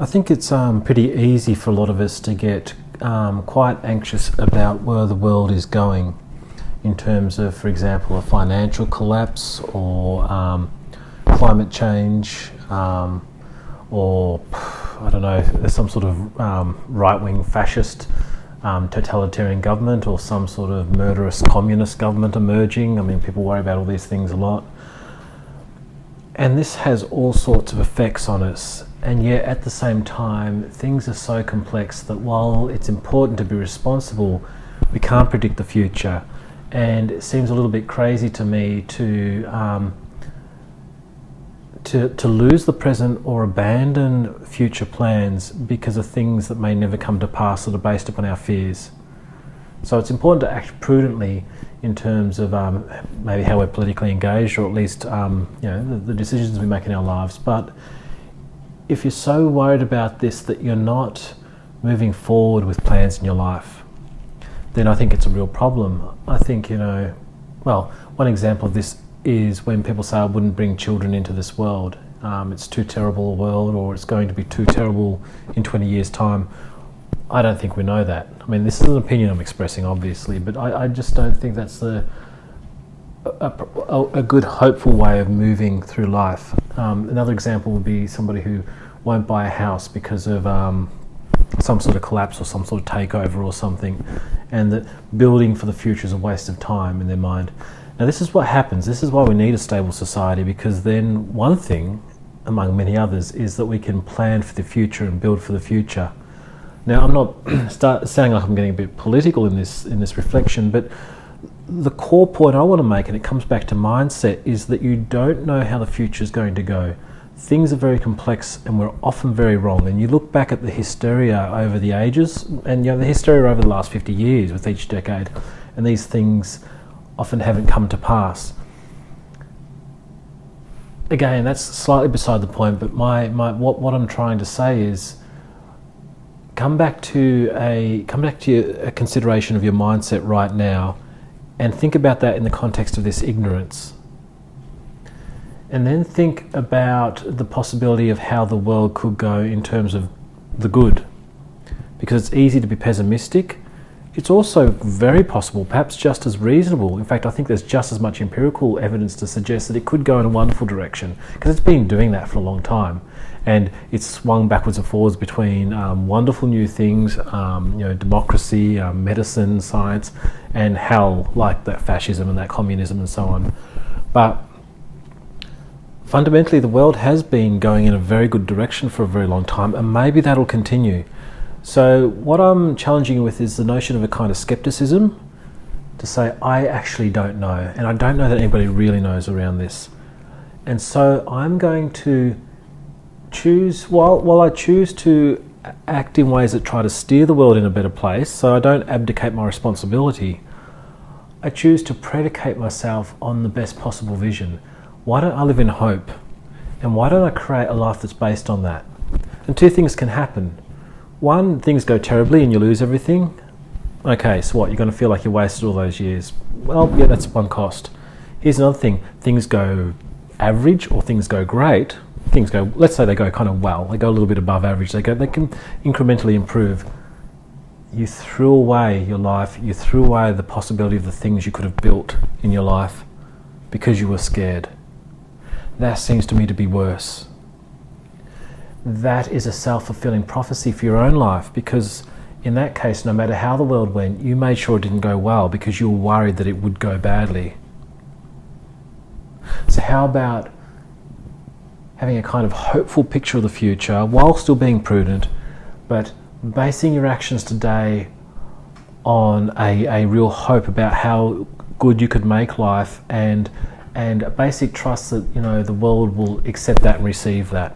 I think it's pretty easy for a lot of us to get quite anxious about where the world is going in terms of, for example, a financial collapse or climate change or, I don't know, some sort of right-wing fascist totalitarian government or some sort of murderous communist government emerging. I mean, people worry about all these things a lot. And this has all sorts of effects on us. And yet at the same time, things are so complex that while it's important to be responsible, we can't predict the future. And it seems a little bit crazy to me to lose the present or abandon future plans because of things that may never come to pass that are based upon our fears. So it's important to act prudently in terms of maybe how we're politically engaged, or at least the decisions we make in our lives. But if you're so worried about this that you're not moving forward with plans in your life, then I think it's a real problem. I think, one example of this is when people say I wouldn't bring children into this world. It's too terrible a world, or it's going to be too terrible in 20 years' time. I don't think we know that. I mean, this is an opinion I'm expressing, obviously, but I just don't think that's a good, hopeful way of moving through life. Another example would be somebody who won't buy a house because of some sort of collapse or some sort of takeover or something, and that building for the future is a waste of time in their mind. Now, this is what happens. This is why we need a stable society, because then one thing, among many others, is that we can plan for the future and build for the future. Now, I'm not sounding like I'm getting a bit political in this reflection, but the core point I want to make, and it comes back to mindset, is that you don't know how the future is going to go. Things are very complex and we're often very wrong. And you look back at the hysteria over the ages, and the hysteria over the last 50 years with each decade, and these things often haven't come to pass. Again, that's slightly beside the point, but what I'm trying to say is come back to a consideration of your mindset right now, and think about that in the context of this ignorance. And then think about the possibility of how the world could go in terms of the good. Because it's easy to be pessimistic. It's also very possible, perhaps just as reasonable. In fact, I think there's just as much empirical evidence to suggest that it could go in a wonderful direction, because it's been doing that for a long time. And it's swung backwards and forwards between wonderful new things, democracy, medicine, science, and hell, like that fascism and that communism and so on. But fundamentally, the world has been going in a very good direction for a very long time, and maybe that'll continue. So what I'm challenging you with is the notion of a kind of skepticism, to say, I actually don't know, and I don't know that anybody really knows around this. And so I'm going to choose, while I choose to act in ways that try to steer the world in a better place, so I don't abdicate my responsibility, I choose to predicate myself on the best possible vision. Why don't I live in hope? And why don't I create a life that's based on that? And two things can happen. One, things go terribly and you lose everything. Okay, so what? You're going to feel like you wasted all those years. Well, yeah, that's one cost. Here's another thing. Things go average or things go great. Things go, let's say they go kind of well. They go a little bit above average. They can incrementally improve. You threw away your life. You threw away the possibility of the things you could have built in your life because you were scared. That seems to me to be worse. That is a self-fulfilling prophecy for your own life, because in that case, no matter how the world went, you made sure it didn't go well because you were worried that it would go badly. So how about having a kind of hopeful picture of the future while still being prudent, but basing your actions today on a real hope about how good you could make life, and a basic trust that the world will accept that and receive that.